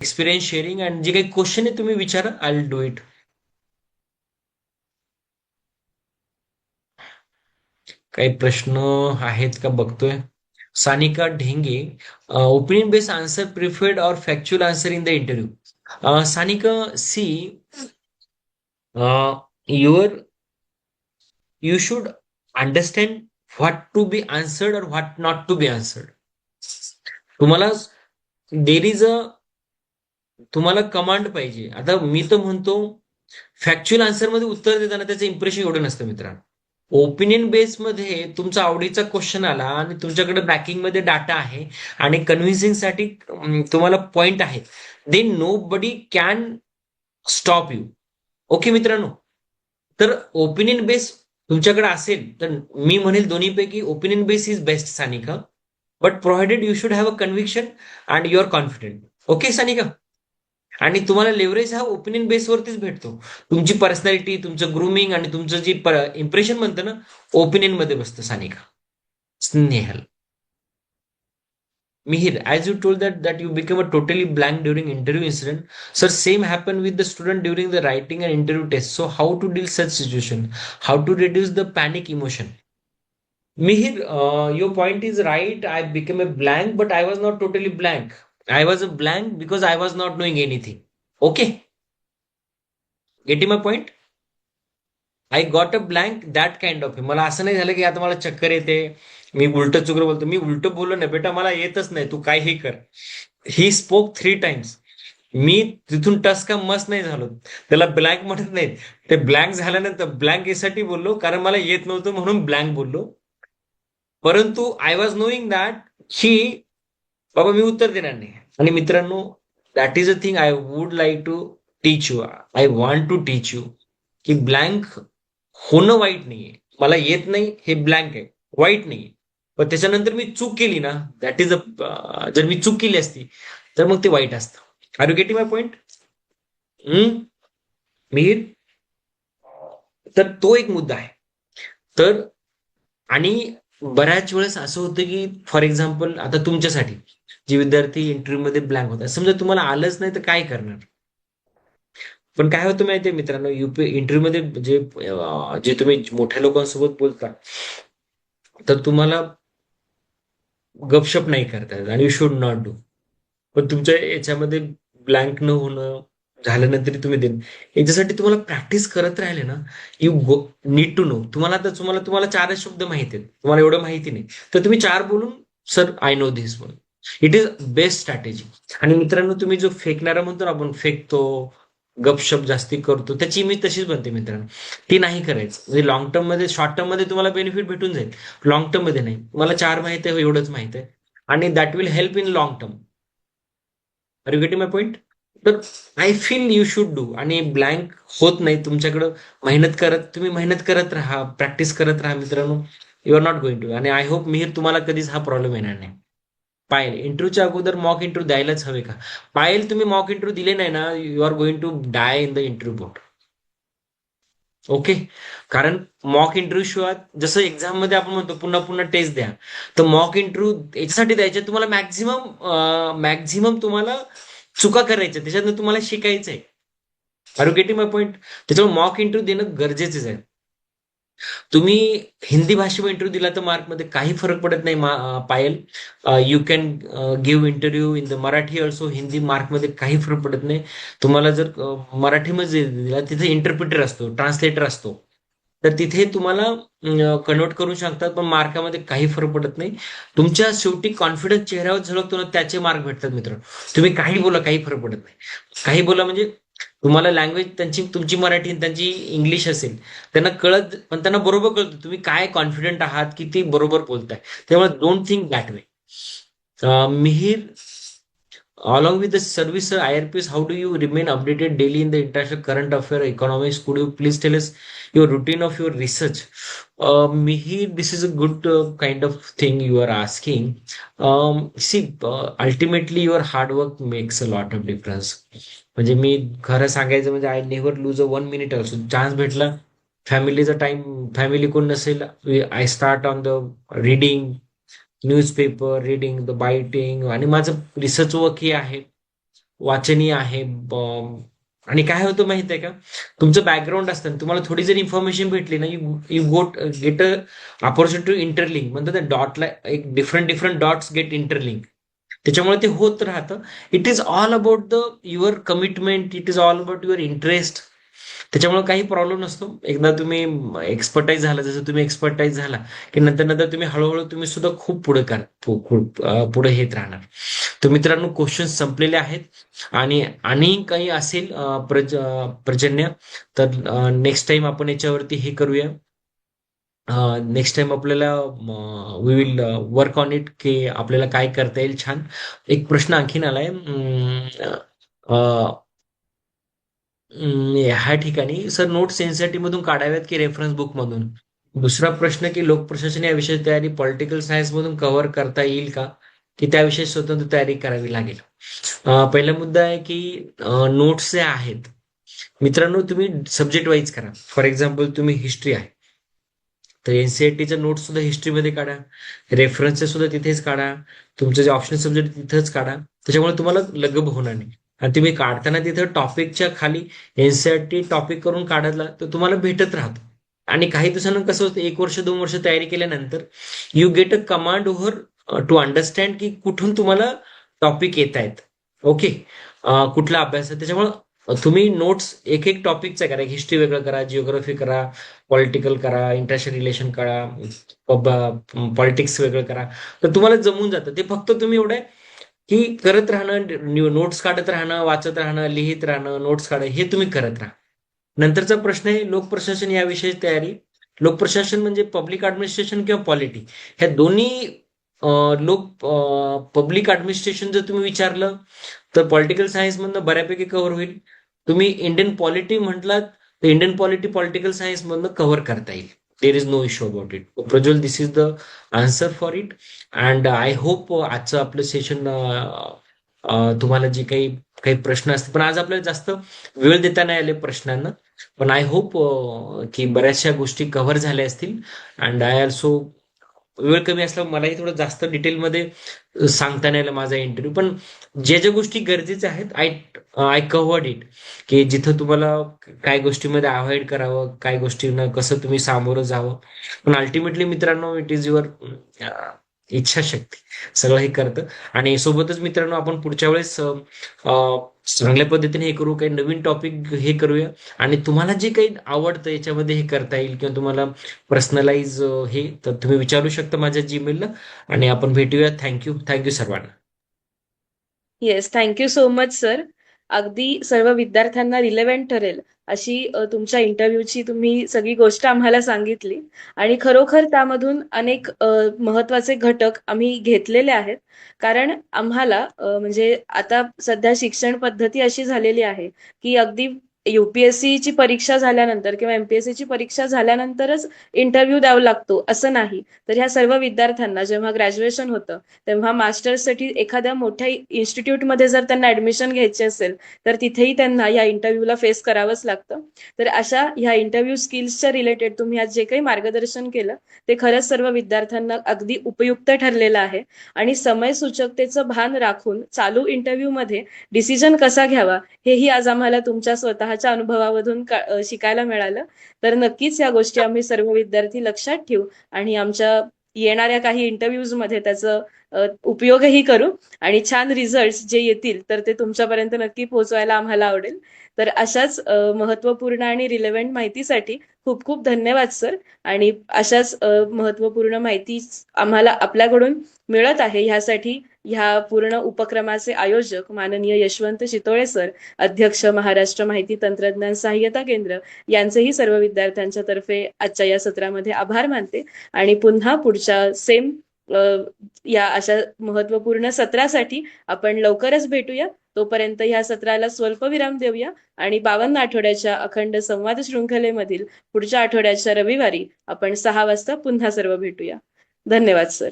Experience sharing and जे काही question आहे तुम्ही विचारा, आय विल डू इट. काही प्रश्न आहेत का बघतोय. Sanika Dhenge, opinion based answer preferred और factual answer in the interview. Sanika, see, your you should understand what to be answered or what not to be answered. तुम्हाला देर इज अ तुम्हाला command पाहिजे. आता मी तर म्हणतो फॅक्च्युअल आन्सर मध्ये उत्तर देताना त्याचं इम्प्रेशन एवढं नसतं मित्रांनो. ओपिनियन बेस मध्ये तुमचा आवडीचा क्वेश्चन आला आणि तुमच्याकडे बॅकिंग मध्ये डाटा आहे आणि कन्व्हिन्सिंग साठी तुम्हाला पॉइंट आहे, then nobody can stop you. Okay मित्रांनो. तर ओपिनियन बेस तुमच्याकडे असेल तर मी म्हणेल दोन्हीपैकी opinion base is best Sanika. But provided you should have a conviction and your confident. Okay Sanika. आणि तुम्हाला लेव्हरेज हा ओपिनियन बेसवरतीच भेटतो. तुमची पर्सनॅलिटी, तुमचं ग्रुमिंग आणि तुमचं जे इम्प्रेशन म्हणतं ना, ओपिनियन मध्ये बसतं Sanika. Snehal. Mihir, as you told that you become a totally blank during interview incident, sir, same happened with the student during the writing and interview test. So how to deal such situation? How to reduce the panic emotion? Mihir, your point is right. I became a blank, but I was not totally blank. I was a blank because I was not doing anything. Okay, getting my point? I got a blank that kind of. मला असं नाही झालं की आता मला चक्कर येते, मी उलट चुकर बोलतो. मी उलट बोललो नाही बेटा, मला येतच नाही, तू काहीही कर. He spoke 3 times. मी तिथून टस का मस नाही झालो. त्याला ब्लँक म्हणत नाहीत. ते ब्लँक झाल्यानंतर ब्लँक यासाठी बोललो कारण मला येत नव्हतं म्हणून ब्लँक बोललो. परंतु आय वॉज नोईंग दॅट की बाबा मी उत्तर देणार नाही. आणि मित्रांनो, that is a thing I would like to teach you. I want to teach you की ब्लँक होणं वाईट नाहीये. मला येत नाही हे ब्लँक आहे, वाईट नाहीये. पण त्याच्यानंतर मी चूक केली ना, दॅट इज अ जर मी चूक केली असती तर मग ते वाईट असतं. Are you getting my point? Mihir. तर तो एक मुद्दा आहे. तर आणि बऱ्याच वेळेस असं होतं की फॉर एक्झाम्पल आता तुमच्यासाठी जे विद्यार्थी इंटरव्ह्यू मध्ये ब्लँक होतात, समजा तुम्हाला आलंच नाही तर काय करणार. पण काय होतं माहितीये मित्रांनो, इंटरव्ह्यू मध्ये जे तुम्ही मोठ्या लोकांसोबत बोलता, तर तुम्हाला गपशप नाही करता येत आणि यू शुड नॉट डू. पण तुमच्या याच्यामध्ये ब्लँक न होणं झाल्यानंतर तुम्ही देण, याच्यासाठी तुम्हाला प्रॅक्टिस करत राहिले ना, you go need to know. तुम्हाला आता तुम्हाला 4च शब्द माहिती आहेत, तुम्हाला एवढं माहिती नाही, तर तुम्ही 4 बोलून सर आय नो धिस म्हणून. It is best strategy. आणि मित्रांनो, तुम्ही जो फेकणारा म्हणतो ना आपण, फेकतो, गपशप जास्ती करतो, त्याची इमेज तशीच बनते मित्रांनो. ती नाही करायचं. म्हणजे लॉंग टर्म मध्ये, शॉर्ट टर्म मध्ये तुम्हाला बेनिफिट भेटून जाईल, लॉंग टर्म मध्ये नाही. मला 4 माहिती आहे, एवढंच माहिती आहे, आणि that will help in long term. Are you getting my point? तर I feel you should do. आणि ब्लँक होत नाही तुमच्याकडं. तुम्ही मेहनत करत राहा, प्रॅक्टिस करत राहा मित्रांनो. You are not going to. आणि आय होप मिहीर तुम्हाला कधीच हा प्रॉब्लेम येणार नाही. पायल, इंटरव्ह्यूच्या अगोदर मॉक इंटरव्ह्यू द्यायलाच हवे का? पायल, तुम्ही मॉक इंटरव्ह्यू दिले नाही ना, you are going to die in the interview board. Okay. कारण मॉक इंटरव्ह्यू शिवाय, जसं एक्झाम मध्ये आपण म्हणतो पुन्हा पुन्हा टेस्ट द्या, तर मॉक इंटरव्ह्यू याच्यासाठी द्यायचे तुम्हाला. मॅक्झिमम तुम्हाला चुका करायच्या, त्याच्यातनं तुम्हाला शिकायचंय. Are you getting my point? त्याच्यामुळे मॉक इंटरव्ह्यू देणं गरजेचंच आहे. तुम्ही हिंदी भाषेमध्ये इंटरव्ह्यू दिला तर मार्कमध्ये काही फरक पडत नाही. Payal, you can give interview in the Marathi also. Hindi मार्कमध्ये काही फरक पडत नाही. तुम्हाला जर मराठीमध्ये दिला, तिथे इंटरप्रिटर असतो, ट्रान्सलेटर असतो, तर तिथे तुम्हाला कन्वर्ट करू शकतात, पण मार्कामध्ये काही फरक पडत नाही. तुमच्या शेवटी कॉन्फिडन्स चेहऱ्यावर झळकतो ना, त्याचे मार्क भेटतात मित्र. तुम्ही काही बोला, काही फरक पडत नाही. काही बोला म्हणजे तुम्हाला लँग्वेज त्यांची, तुमची मराठी आणि त्यांची इंग्लिश असेल, त्यांना कळत, पण त्यांना बरोबर कळतं तुम्ही काय कॉन्फिडंट आहात, किती बरोबर बोलताय. त्यामुळे don't think that way. Mihir, along with the service IRPs, how do you remain updated daily in the international current affair economics? Could you please tell us your routine of your research? Mihir, this is a good kind of thing you are asking. See, ultimately your hard work makes a lot of difference. म्हणजे मी खरं सांगायचं म्हणजे I never lose a 1 minute also. Chance भेटला, फॅमिलीचा time, family कोण नसेल, I start on the reading newspaper, reading the biting, आणि माझं रिसर्च वर्क हे आहे. वाचनीय आहे. आणि काय होतं माहित आहे का, तुमचं बॅकग्राऊंड असतं तुम्हाला थोडी जरी इन्फॉर्मेशन भेटली ना, you you got get a opportunity to interlink म्हणतात ना, डॉटला एक different different dots get interlink. त्याच्यामुळे ते होत राहतं. It is all about the your commitment, it is all about your interest. त्याच्यामुळे काही प्रॉब्लेम नसतो. एकदा तुम्ही एक्सपर्टाईज झाला, जसं तुम्ही एक्सपर्टाईज झाला की नंतर नंतर तुम्ही हळूहळू तुम्ही सुद्धा खूप पुढे कर खूप पुढे येत राहणार. तर मित्रांनो, क्वेश्चन संपलेले आहेत. आणि काही असेल प्रजन्य, तर नेक्स्ट टाइम आपण याच्यावरती हे करूया. नेक्स्ट टाइम आपल्याला we will work on it की आपल्याला काय करता येईल छान. एक प्रश्न आणखीन आलाय ह्या ठिकाणी, सर नोट्स एनसीईआरटी मधून काढाव्यात की रेफरन्स बुक मधून? दुसरा प्रश्न की लोकप्रशासन या विषयाची तयारी पॉलिटिकल सायन्स मधून कव्हर करता येईल का, की त्याविषयी स्वतंत्र तयारी करावी लागेल? पहिला मुद्दा आहे की नोट्स जे आहेत मित्रांनो, तुम्ही सब्जेक्ट वाईज करा. फॉर एक्झाम्पल तुम्ही हिस्ट्री आहे, तर एनसीईआरटीचे नोट्स सुद्धा हिस्ट्रीमध्ये काढा, रेफरन्सेस सुद्धा तिथेच काढा, तुमचं जे ऑप्शनल सब्जेक्ट तिथेच काढा. त्याच्यामुळे तुम्हाला लगब होणार नाही. आणि तुम्ही काढताना तिथं टॉपिकच्या खाली एनसीईआरटी टॉपिक करून काढला तर तुम्हाला भेटत राहतो. आणि काही दिवसांना कसं होतं, 1 वर्ष 2 वर्ष तयारी केल्यानंतर you get a command over to understand की कुठून तुम्हाला टॉपिक येत आहेत. ओके, कुठला अभ्यास आहे. त्याच्यामुळं तुम्ही नोट्स एक एक टॉपिकचा करा. हिस्ट्री वेगळं करा, जिओग्राफी करा, पॉलिटिकल करा, इंटरनॅशनल रिलेशन करा, पॉलिटिक्स वेगळं करा. तर तुम्हाला जमून जातं. ते फक्त तुम्ही एवढं आहे की करत राहणं, नोट्स काढत राहणं, वाचत राहणं, लिहित राहणं, नोट्स काढणं, हे तुम्ही करत राहा. नंतरचा प्रश्न आहे लोकप्रशासन याविषयी तयारी. लोकप्रशासन म्हणजे पब्लिक ऍडमिनिस्ट्रेशन किंवा पॉलिटी, ह्या दोन्ही लोक पब्लिक ऍडमिनिस्ट्रेशन जर तुम्ही विचारलं तर पॉलिटिकल सायन्स मधनं बऱ्यापैकी कव्हर होईल. तुम्ही इंडियन पॉलिटी म्हटलात तर इंडियन पॉलिटी पॉलिटिकल सायन्स मधनं कव्हर करता येईल. There is no issue about it. Prajwal, this is the answer for it. And I hope आजचं आपलं सेशन तुम्हाला जे काही काही प्रश्न असतील, पण आज आपल्याला जास्त वेळ देता नाही आले प्रश्नांना, पण आय होप की बऱ्याचशा गोष्टी कव्हर झाल्या असतील. अँड आय ऑल्सो, वेळ कमी असल्यामुळे मलाही थोडं जास्त डिटेलमध्ये सांगता नाही आलं माझा इंटरव्ह्यू, पण ज्या ज्या गोष्टी गरजेच्या आहेत आय आय कव्हर्ड इट. की जिथं तुम्हाला काय गोष्टीमध्ये अवॉइड करावं, काय गोष्टींना कसं तुम्ही सामोरं जावं. पण अल्टिमेटली मित्रांनो, इट इज युअर इच्छाशक्ती सगळं हे करतं. आणि सोबतच मित्रांनो, आपण पुढच्या वेळेस चांगल्या पद्धतीने हे करू, काही नवीन टॉपिक हे करूया. आणि तुम्हाला जे काही आवडतं याच्यामध्ये हे करता येईल किंवा तुम्हाला पर्सनलाइज हे, तर तुम्ही विचारू शकता माझ्या जीमेलला. आणि आपण भेटूया. थँक्यू, थँक्यू सर्वांना. Yes, thank you so much sir. अगदी सर्व विद्यार्थ्यांना रिलेव्हंट ठरेल अशी तुमच्या इंटरव्ह्यूची तुम्ही सगळी गोष्ट आम्हाला सांगितली. आणि खरोखर त्यामधून अनेक महत्वाचे घटक आम्ही घेतलेले आहेत. कारण आम्हाला म्हणजे आता सध्या शिक्षण पद्धती अशी झालेली आहे की अगदी UPSC ची परीक्षा झाल्यानंतर किंवा MPSC ची परीक्षा झाल्यानंतरच इंटरव्ह्यू द्यावा लागतो असं नाही. तर ह्या सर्व विद्यार्थ्यांना जेव्हा ग्रॅज्युएशन होतं तेव्हा मास्टर्ससाठी एखाद्या मोठ्या इन्स्टिट्यूटमध्ये जर त्यांना ऍडमिशन घ्यायची असेल तर तिथेही त्यांना या इंटरव्ह्यूला फेस करावंच लागतं. तर अशा ह्या इंटरव्ह्यू स्किल्सच्या रिलेटेड तुम्ही आज जे काही मार्गदर्शन केलं ते खरंच सर्व विद्यार्थ्यांना अगदी उपयुक्त ठरलेलं आहे. आणि समय सूचकतेचं भान राखून चालू इंटरव्ह्यूमध्ये डिसिजन कसा घ्यावा हेही आज आम्हाला तुमच्या स्वतःच्या अनुभवामधून शिकायला मिळालं. तर नक्कीच या गोष्टी आम्ही सर्व विद्यार्थी लक्षात ठेवू आणि आमच्या येणाऱ्या काही इंटरव्ह्यूज मध्ये त्याचं उपयोगही करू. आणि छान रिझल्ट जे येतील तर ते तुमच्यापर्यंत नक्की पोहोचवायला आम्हाला आवडेल. तर अशाच महत्वपूर्ण आणि रिलेव्हंट माहितीसाठी खूप खूप धन्यवाद सर. आणि अशाच महत्वपूर्ण माहिती आम्हाला आपल्याकडून मिळत आहे ह्यासाठी ह्या पूर्ण उपक्रमाचे आयोजक माननीय यशवंत शितोळे सर, अध्यक्ष महाराष्ट्र माहिती तंत्रज्ञान सहाय्यता केंद्र, यांचेही सर्व विद्यार्थ्यांच्या तर्फे आजच्या या सत्रामध्ये आभार मानते. आणि पुन्हा पुढच्या सेम या अशा महत्वपूर्ण सत्रासाठी आपण लवकरच भेटूया. तोपर्यंत ह्या सत्राला स्वल्पविराम देऊया आणि 52 आठवड्याच्या अखंड संवाद शृंखलेमधील पुढच्या आठवड्याच्या रविवारी आपण 6 वाजता पुन्हा सर्व भेटूया. धन्यवाद सर.